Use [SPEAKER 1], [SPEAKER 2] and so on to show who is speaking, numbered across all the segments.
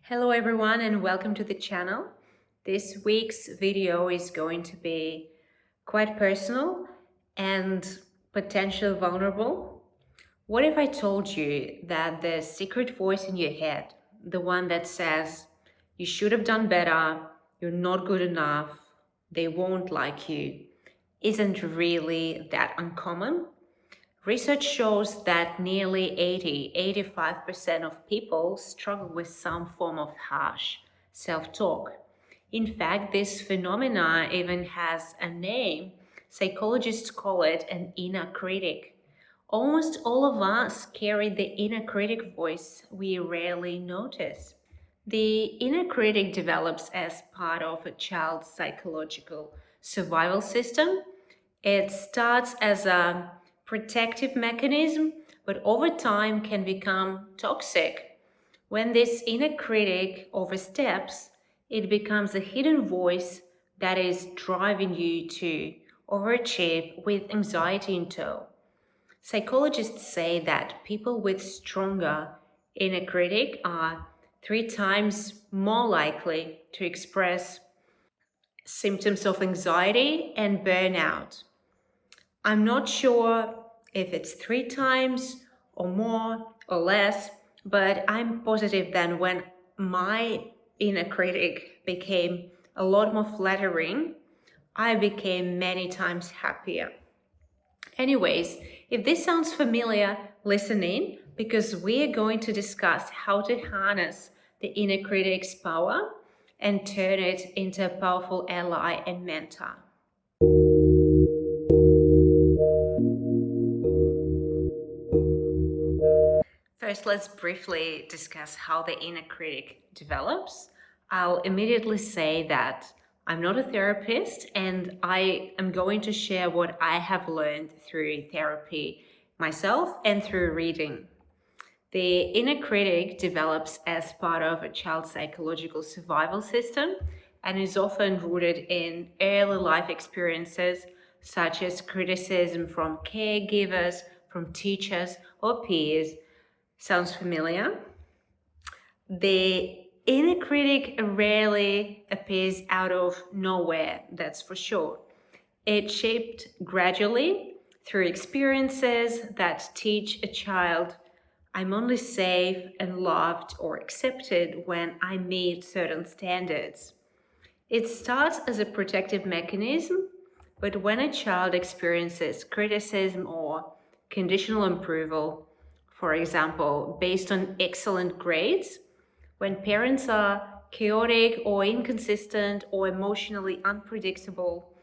[SPEAKER 1] Hello everyone and welcome to the channel. This week's video is going to be quite personal and potentially vulnerable. What if I told you that the secret voice in your head, the one that says you should have done better, you're not good enough, they won't like you, isn't really that uncommon? Research shows that nearly 85% of people struggle with some form of harsh self-talk. In fact, this phenomena even has a name. Psychologists call it an inner critic. Almost all of us carry the inner critic voice we rarely notice. The inner critic develops as part of a child's psychological survival system. It starts as a protective mechanism, but over time can become toxic. When this inner critic oversteps, it becomes a hidden voice that is driving you to overachieve with anxiety in tow. Psychologists say that people with stronger inner critic are 3 times more likely to express symptoms of anxiety and burnout. I'm not sure if it's 3 times or more or less, but I'm positive that when my inner critic became a lot more flattering, I became many times happier. Anyways, if this sounds familiar, listen in because we are going to discuss how to harness the inner critic's power and turn it into a powerful ally and mentor. First, let's briefly discuss how the inner critic develops. I'll immediately say that I'm not a therapist and I am going to share what I have learned through therapy myself and through reading. The inner critic develops as part of a child's psychological survival system and is often rooted in early life experiences such as criticism from caregivers, from teachers or peers. Sounds familiar? The inner critic rarely appears out of nowhere, that's for sure. It's shaped gradually through experiences that teach a child I'm only safe and loved or accepted when I meet certain standards. It starts as a protective mechanism, but when a child experiences criticism or conditional approval, for example, based on excellent grades, when parents are chaotic or inconsistent or emotionally unpredictable,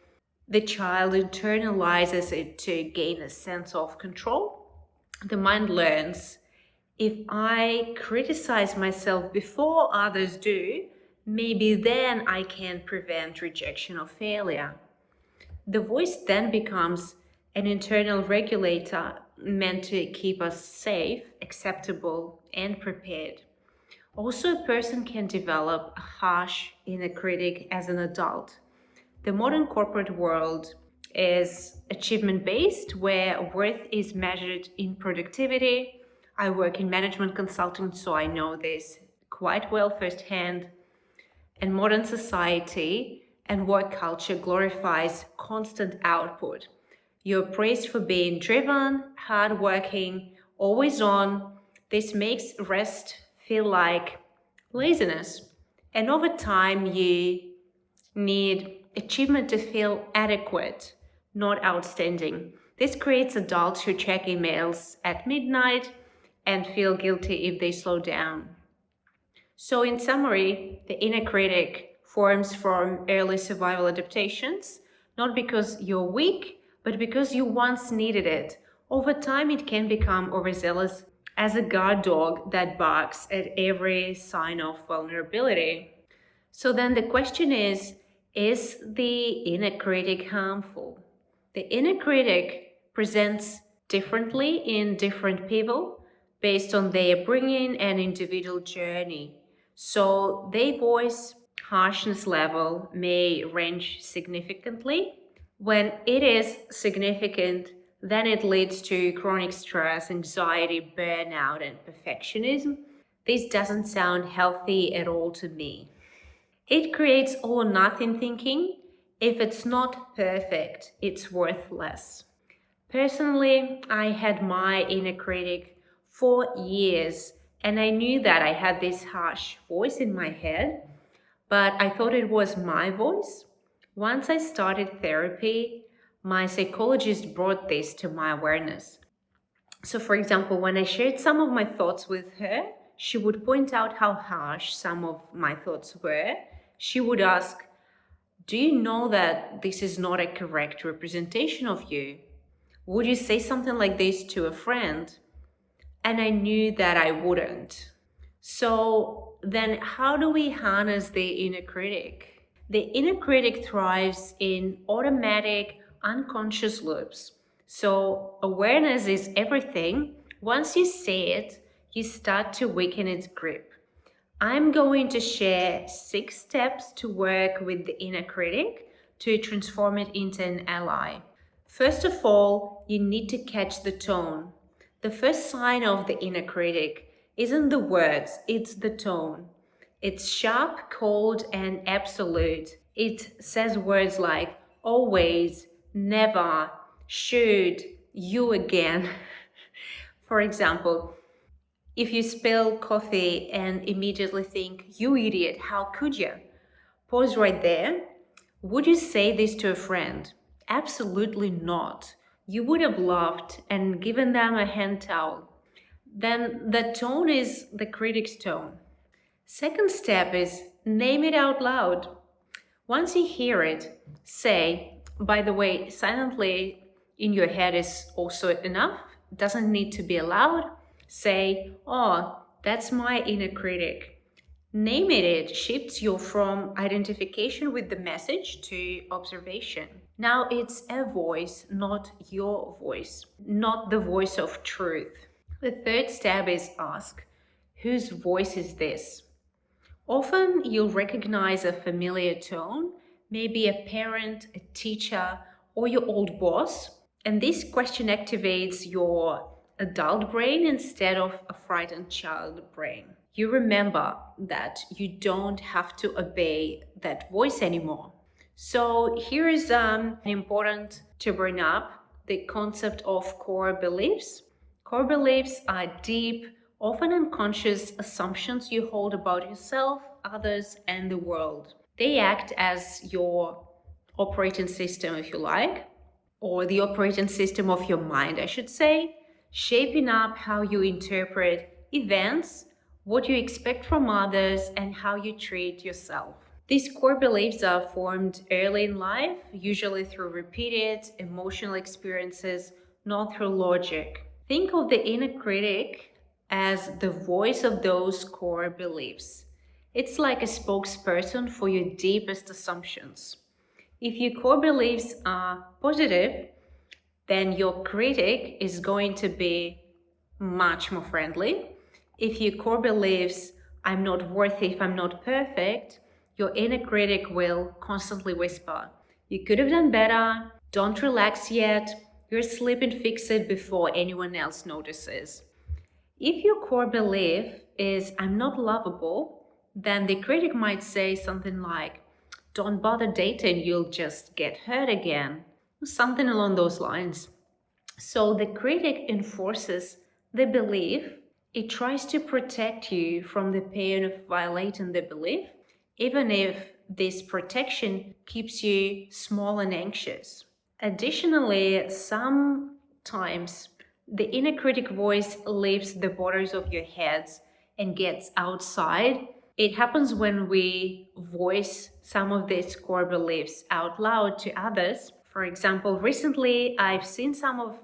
[SPEAKER 1] the child internalizes it to gain a sense of control. The mind learns if I criticize myself before others do, maybe then I can prevent rejection or failure. The voice then becomes an internal regulator meant to keep us safe, acceptable, and prepared. Also, a person can develop a harsh inner critic as an adult. The modern corporate world is achievement-based, where worth is measured in productivity. I work in management consulting, so I know this quite well firsthand. And modern society and work culture glorifies constant output. You're praised for being driven, hardworking, always on. This makes rest feel like laziness. And over time, you need achievement to feel adequate, not outstanding. This creates adults who check emails at midnight and feel guilty if they slow down. So in summary, the inner critic forms from early survival adaptations, not because you're weak, but because you once needed it. Over time, it can become overzealous as a guard dog that barks at every sign of vulnerability. So then the question is the inner critic harmful? The inner critic presents differently in different people based on their upbringing and individual journey. So their voice harshness level may range significantly. When it is significant, then it leads to chronic stress, anxiety, burnout, and perfectionism. This doesn't sound healthy at all to me. It creates all or nothing thinking. If it's not perfect, it's worthless. Personally, I had my inner critic for years, and I knew that I had this harsh voice in my head, but I thought it was my voice. Once I started therapy, my psychologist brought this to my awareness. So, for example, when I shared some of my thoughts with her, she would point out how harsh some of my thoughts were. She would ask, "Do you know that this is not a correct representation of you? Would you say something like this to a friend?" And I knew that I wouldn't. So then, how do we harness the inner critic? The inner critic thrives in automatic, unconscious loops. So, awareness is everything. Once you see it, you start to weaken its grip. I'm going to share 6 steps to work with the inner critic to transform it into an ally. First of all, you need to catch the tone. The first sign of the inner critic isn't the words, it's the tone. It's sharp, cold, and absolute. It says words like always, never, should, you again. For example, if you spill coffee and immediately think, "You idiot, how could you?" Pause right there. Would you say this to a friend? Absolutely not. You would have laughed and given them a hand towel. Then the tone is the critic's tone. Second step is name it out loud. Once you hear it, say, by the way, silently in your head is also enough. It doesn't need to be aloud. Say, "Oh, that's my inner critic." Name it shifts you from identification with the message to observation. Now it's a voice, not your voice, not the voice of truth. The third step is ask, whose voice is this? Often you'll recognize a familiar tone, maybe a parent, a teacher, or your old boss. And this question activates your adult brain instead of a frightened child brain. You remember that you don't have to obey that voice anymore. So here is important to bring up the concept of core beliefs. Core beliefs are deep, often unconscious assumptions you hold about yourself, others, and the world. They act as your operating system, if you like, or the operating system of your mind, I should say, shaping up how you interpret events, what you expect from others, and how you treat yourself. These core beliefs are formed early in life, usually through repeated emotional experiences, not through logic. Think of the inner critic as the voice of those core beliefs. It's like a spokesperson for your deepest assumptions. If your core beliefs are positive, then your critic is going to be much more friendly. If your core beliefs, "I'm not worthy if I'm not perfect," your inner critic will constantly whisper, "You could have done better, don't relax yet, you're sleeping, fix it before anyone else notices." If your core belief is, "I'm not lovable," then the critic might say something like, "Don't bother dating, you'll just get hurt again." Something along those lines. So the critic enforces the belief. It tries to protect you from the pain of violating the belief, even if this protection keeps you small and anxious. Additionally, sometimes the inner critic voice leaves the borders of your heads and gets outside. It happens when we voice some of these core beliefs out loud to others. For example, recently I've seen some of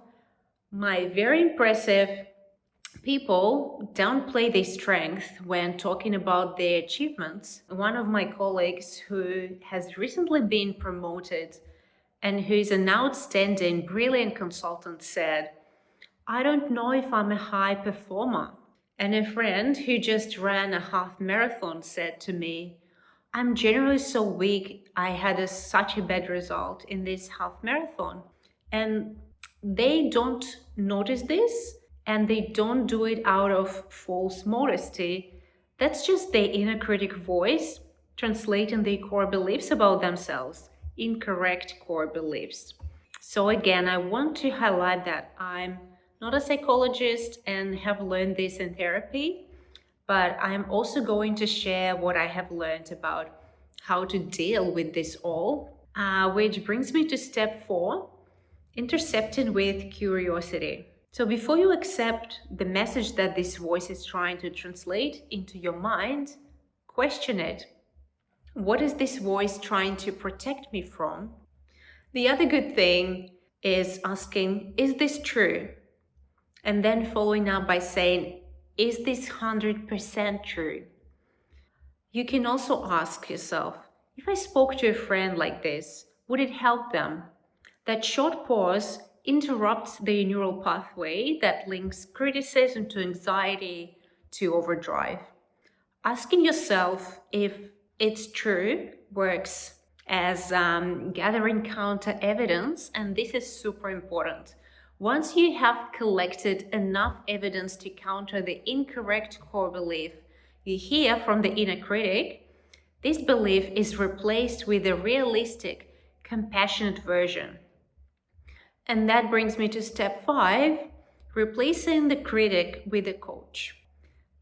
[SPEAKER 1] my very impressive people downplay their strength when talking about their achievements. One of my colleagues who has recently been promoted and who's an outstanding, brilliant consultant said, "I don't know if I'm a high performer." And a friend who just ran a half marathon said to me, "I'm generally so weak, I had such a bad result in this half marathon." And they don't notice this, and they don't do it out of false modesty. That's just their inner critic voice translating their core beliefs about themselves, incorrect core beliefs. So again, I want to highlight that I'm not a psychologist and have learned this in therapy, but I'm also going to share what I have learned about how to deal with this all, which brings me to step 4, intercepting with curiosity. So before you accept the message that this voice is trying to translate into your mind, question it. What is this voice trying to protect me from? The other good thing is asking, is this true? And then following up by saying, is this 100% true? You can also ask yourself, if I spoke to a friend like this, would it help them? That short pause interrupts the neural pathway that links criticism to anxiety to overdrive. Asking yourself if it's true works as gathering counter evidence, and this is super important. Once you have collected enough evidence to counter the incorrect core belief you hear from the inner critic, this belief is replaced with a realistic, compassionate version. And that brings me to step 5, replacing the critic with a coach.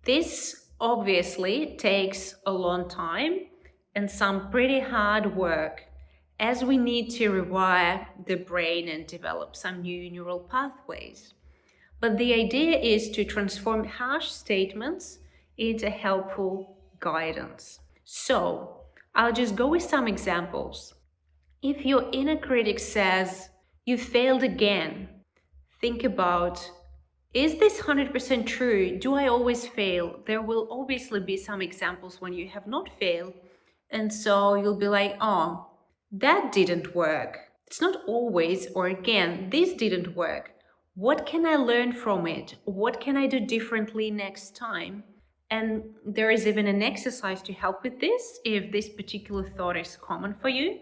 [SPEAKER 1] This obviously takes a long time and some pretty hard work, as we need to rewire the brain and develop some new neural pathways. But the idea is to transform harsh statements into helpful guidance. So I'll just go with some examples. If your inner critic says, "You failed again," think about, is this 100% true? Do I always fail? There will obviously be some examples when you have not failed. And so you'll be like, oh, that didn't work. It's not always, or again, this didn't work. What can I learn from it? What can I do differently next time? And there is even an exercise to help with this if this particular thought is common for you.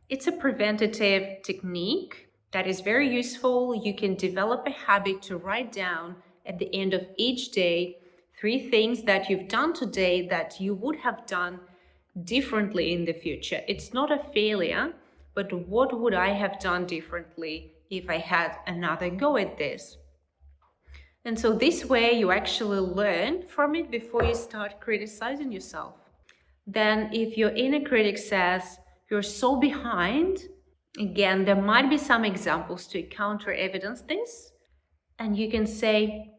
[SPEAKER 1] It's a preventative technique that is very useful. You can develop a habit to write down at the end of each day 3 things that you've done today that you would have done differently in the future. It's not a failure, but what would I have done differently if I had another go at this? And so this way you actually learn from it before you start criticizing yourself. Then if your inner critic says, "You're so behind," again, there might be some examples to counter evidence this. And you can say,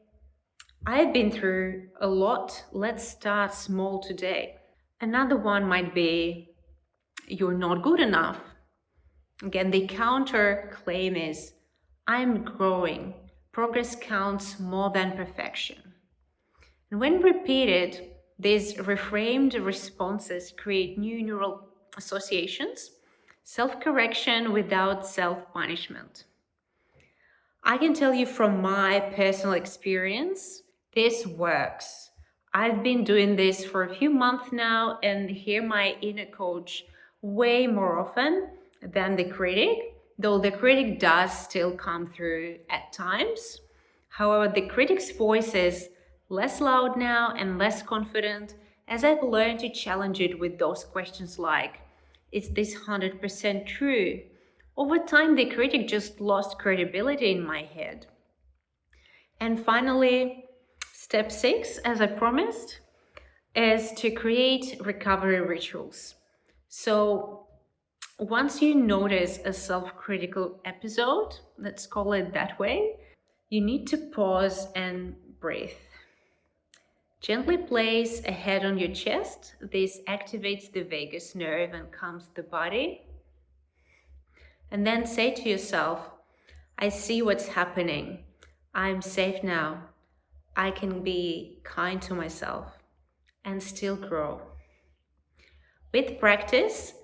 [SPEAKER 1] "I've been through a lot. Let's start small today." Another one might be, "You're not good enough." Again, the counter claim is, "I'm growing. Progress counts more than perfection." And when repeated, these reframed responses create new neural associations, self-correction without self-punishment. I can tell you from my personal experience, this works. I've been doing this for a few months now and hear my inner coach way more often than the critic, though the critic does still come through at times. However, the critic's voice is less loud now and less confident, as I've learned to challenge it with those questions like, is this 100% true? Over time, the critic just lost credibility in my head. And finally, step 6, as I promised, is to create recovery rituals. So once you notice a self-critical episode, let's call it that way, you need to pause and breathe. Gently place a head on your chest. This activates the vagus nerve and calms the body. And then say to yourself, "I see what's happening. I'm safe now. I can be kind to myself and still grow." With practice,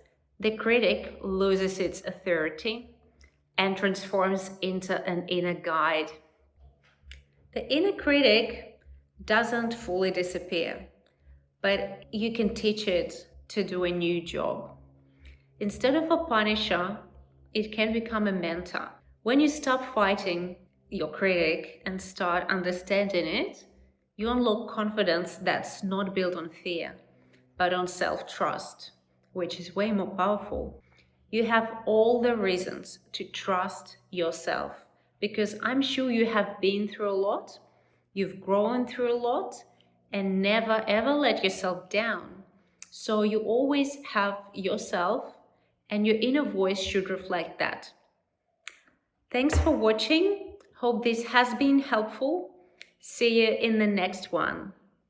[SPEAKER 1] the critic loses its authority and transforms into an inner guide. The inner critic doesn't fully disappear, but you can teach it to do a new job. Instead of a punisher, it can become a mentor. When you stop fighting your critic and start understanding it, You unlock confidence that's not built on fear, but on self-trust, which is way more powerful. You have all the reasons to trust yourself because I'm sure you have been through a lot, you've grown through a lot, and never ever let yourself down. So you always have yourself, and your inner voice should reflect that. Thanks for watching. Hope this has been helpful. See you in the next one.